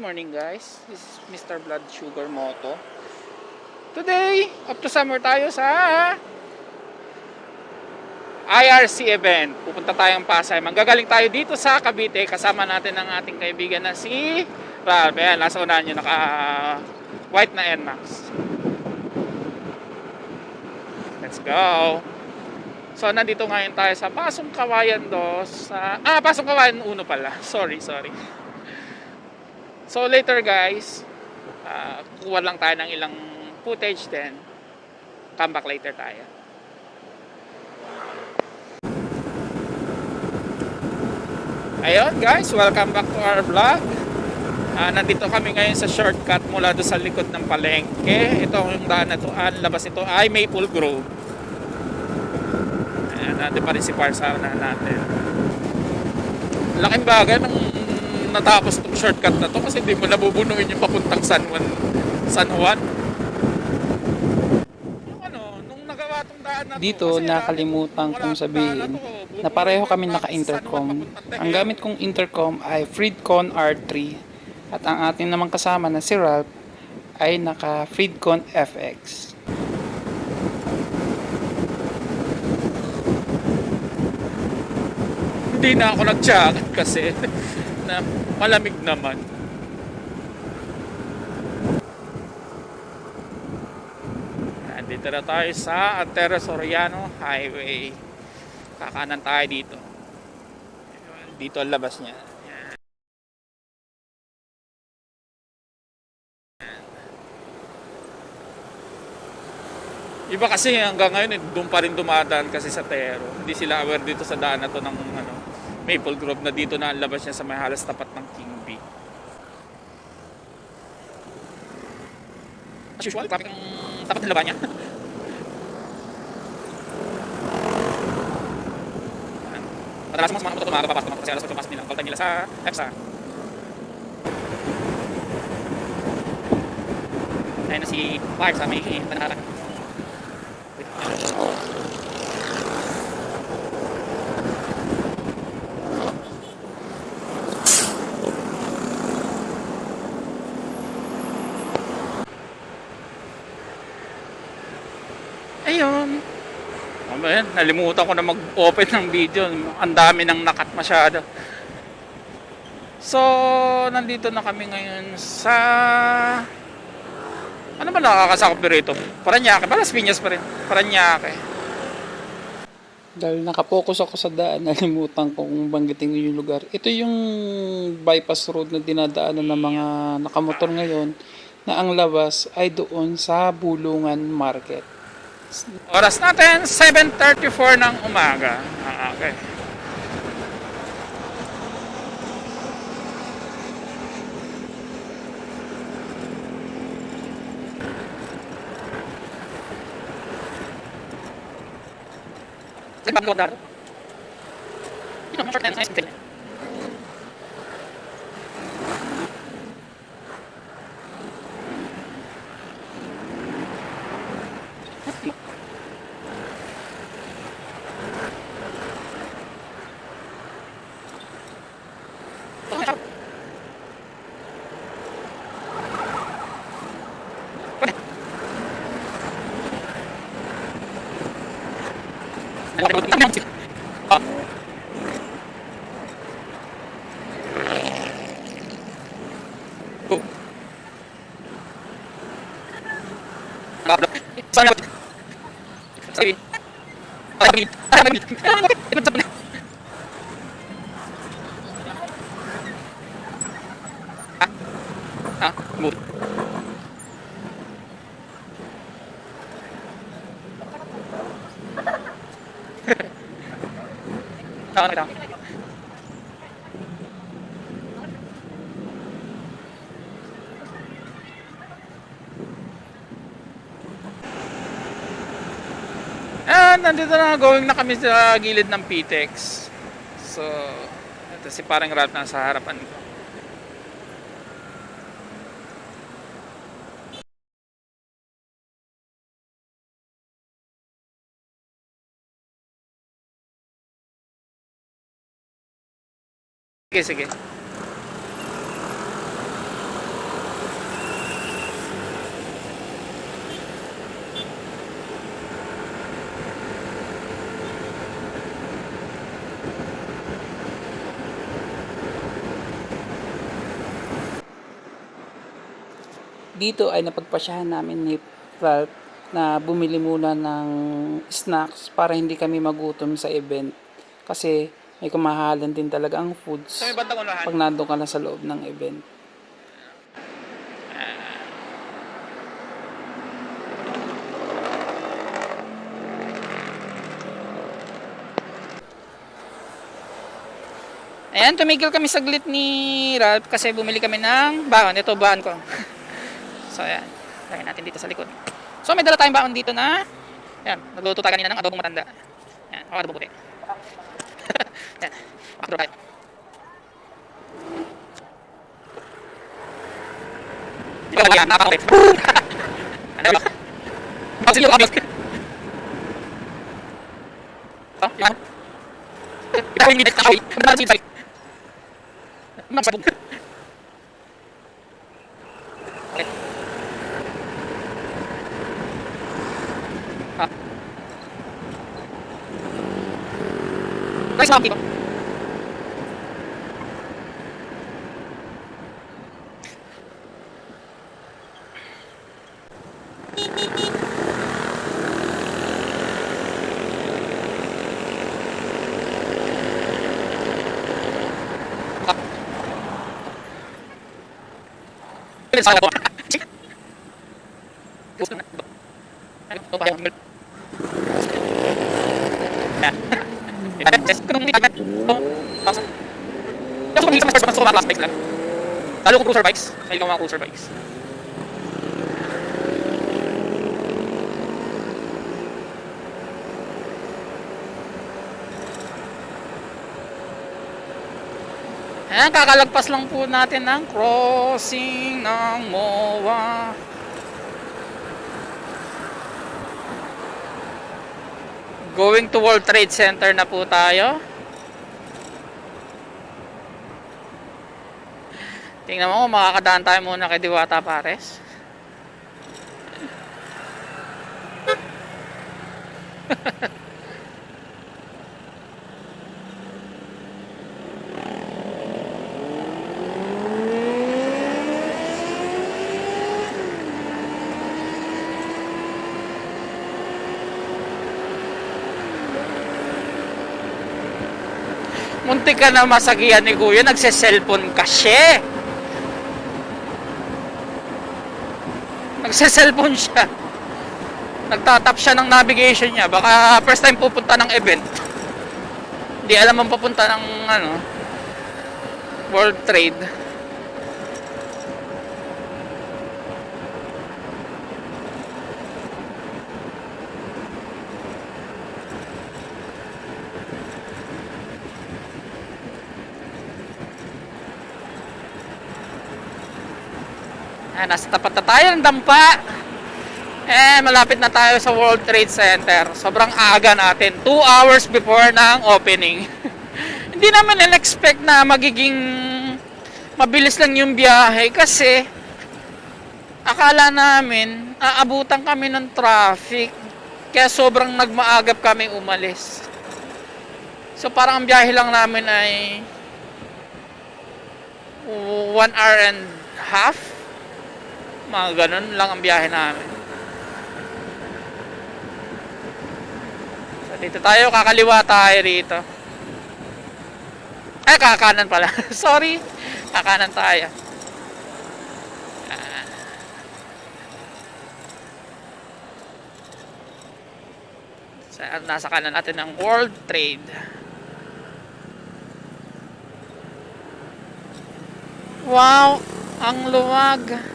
morning guys, this is Mr. Blood Sugar Moto. Today, up to summer tayo sa IRC event. Pupunta tayong Pasay. Manggagaling tayo dito sa Cavite. Kasama natin ang ating kaibigan na si Ralph. Ayan, nasa unahan nyo, naka white na NMAX. Let's go. So, nandito ngayon tayo sa Pasong Kawayan 2. Pasong Kawayan 1 pala. Sorry. So later guys, kuha lang tayo ng ilang footage, then come back later tayo. Ayun guys, welcome back to our vlog. Nandito kami ngayon sa shortcut mula doon sa likod ng palengke. Ito yung daan na to, labas ito ay Maple Grove. Ayan, nandito pa rin si Parsar na natin. Laking bagay ng natapos itong shortcut na to kasi hindi mo nabubunuin yung papuntang San Juan. Nung nagawa itong daan na to, dito nakalimutan kong sabihin na pareho kami naka-intercom. Ang gamit kong intercom ay Freedcon R3 at ang ating namang kasama na si Ralph ay naka Freedcon FX. Hindi na ako nag-jacket kasi na malamig naman. Nandito na tayo sa Antero Soriano Highway. Kakanan tayo dito. Dito ang labas niya. Yan. Iba kasi hanggang ngayon doon pa rin dumadaan kasi sa Tero. Hindi sila aware dito sa daan na to ng Maple Grove na dito na ang labas niya sa may halos tapat ng King B. As usual, traffic ang tapat ng laban niya. Madalas mga motor mapapasok kasi alas 8 pasok nila. Call time nila sa EPSA. Ayun na si Park sa may panarap. Ayun. Ayan, nalimutan ko na mag-open ng video. Ang dami nang nakat masyado. So, nandito na kami ngayon sa... Ano ba nakakasakop dito? Paranaque. Las Piñas pa rin. Paranaque. Dahil nakapokus ako sa daan, nalimutan ko kung banggitin yung lugar. Ito yung bypass road na dinadaanan ng mga nakamotor ngayon na ang labas ay doon sa Bulungan Market. Oras natin, 7:34 ng umaga. Okay. Nandito na, going na kami sa gilid ng PTEX. So, ito si parang Ralph na sa harapan ko. Sige. dito ay napagpasyahan namin ni Ralph na bumili muna ng snacks para hindi kami magutom sa event. Kasi may kamahalan din talaga ang foods Sa may bandang unahan. pag nandun ka na sa loob ng event. Ayan, tumigil kami saglit ni Ralph kasi bumili kami ng baon. Ito, baon ko. So, ayan. Lagyan natin dito sa likod. So, may dala tayong baon dito na, ayan, nagluto tayo kanina ng adobong matanda. Ayan, ako adobong puti. Ayan, makadro tayo. Di ba, ayan, nakakapit. Ano ba? Oh, sige, obvious. Oh, yung ano? Ito yung minute na kawin. Ano ba sa'yo? Magsabog. Okay. Ah. Rice monkey ba? Sayang ako. Gusto na. Ito pa yung kung hindi kami yung kung hindi kami first mga class bikes lang lalo kung cruiser bikes may mga cruiser bikes ayan, kakalagpas lang po natin ng crossing ng MOA. Going to World Trade Center na po tayo. Tingnan mo kung makakadaan tayo muna kay Diwata Pares. Muntik ka na masagihan ni Kuya, nagse-cellphone kasi. Nagse-cellphone siya. Nagtatap siya ng navigation niya. Baka first time pupunta ng event. Hindi alam ang papunta ng World Trade. Nasa tapat na tayo ng dampa. Malapit na tayo sa World Trade Center. Sobrang aga natin. 2 hours before ng opening. Hindi naman in-expect na magiging mabilis lang yung biyahe kasi akala namin aabutan kami ng traffic. Kaya sobrang nagmaagap kami umalis. So parang ang biyahe lang namin ay 1 hour and half. Mga ganun lang ang biyahe namin. So dito tayo, kakaliwa tayo rito. Ay, kakanan pala. Sorry. Kakanan tayo. Nasa kanan natin ang World Trade. Wow, ang luwag.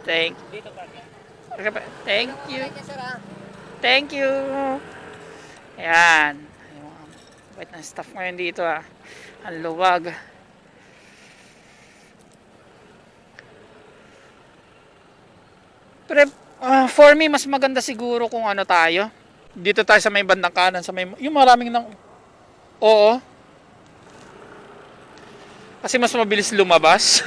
Thank you. Thank you. Ayan. Wait na staff ngayon dito Ang luwag. Pero for me, mas maganda siguro kung tayo. Dito tayo sa may bandang kanan. Yung maraming Oo. Kasi mas mabilis lumabas.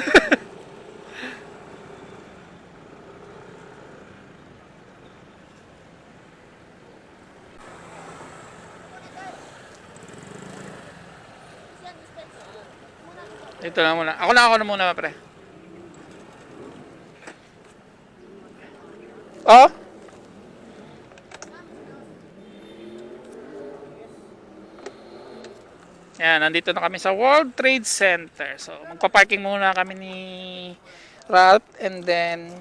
Dito lang muna. Ako na muna, pre. Oh? Yan, nandito na kami sa World Trade Center. So, magpa-parking muna kami ni Ralph and then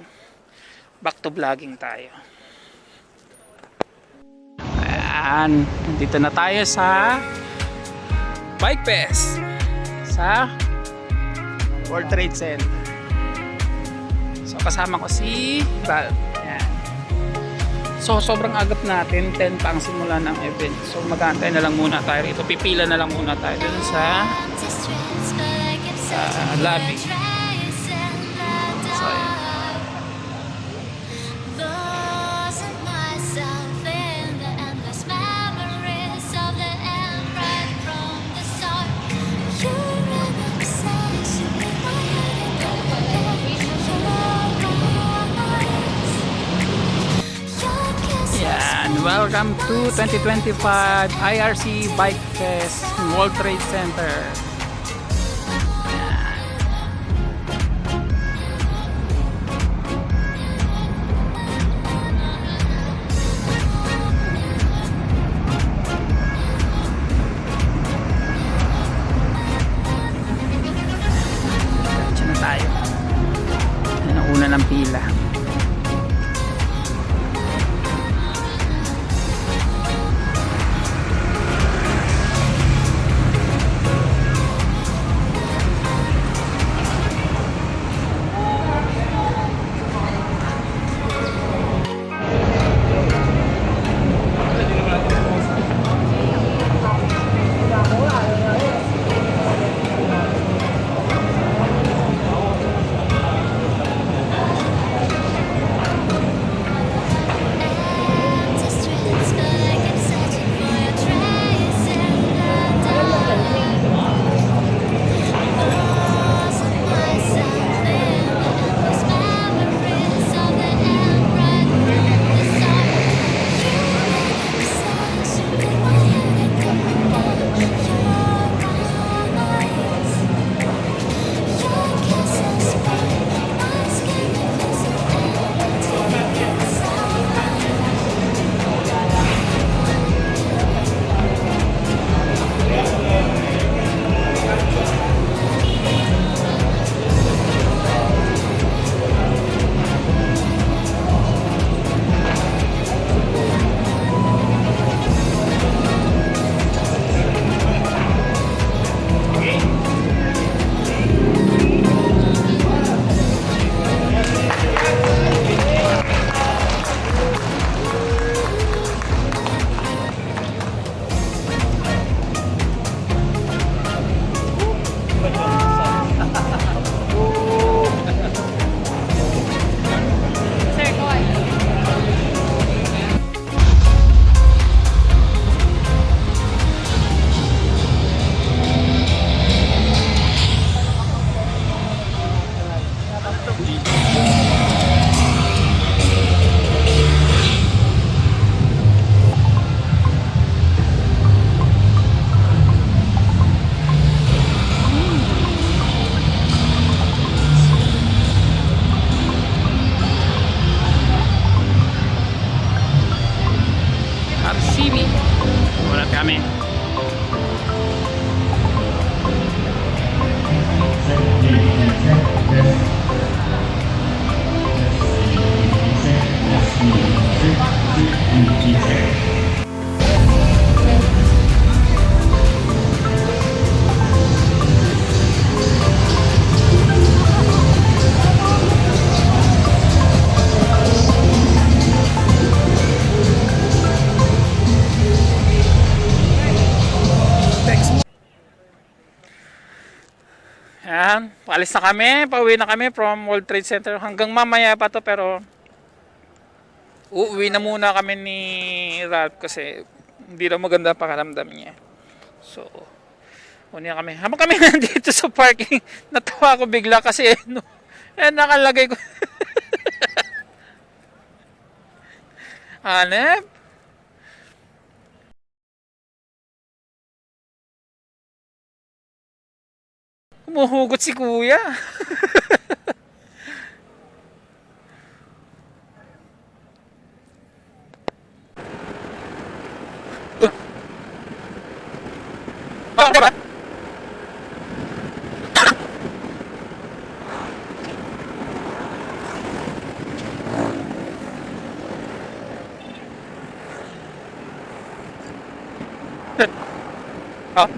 back to vlogging tayo. Ayan, nandito na tayo sa Bike Fest sa World Trade Center. So, kasama ko si Ralph. Ayan. So, sobrang agap natin. 10 pa ang simula ng event. So, mag-aantay na lang muna tayo rito. Pipila na lang muna tayo dun sa lobby. So, ayan. Welcome to 2025 IRC Bike Fest World Trade Center. Diyan na tayo. Yan ang una ng pila. kami. Ayan, paalis na kami, pauwi na kami from World Trade Center. Hanggang mamaya pa to, pero uuwi na muna kami ni Ralph kasi hindi daw maganda pakiramdam niya. So, uni na kami. Habang kami nandito sa parking, natawa ako bigla kasi nakalagay ko. Hanep. Humuhugot si kuya. Oh, diba? Oh.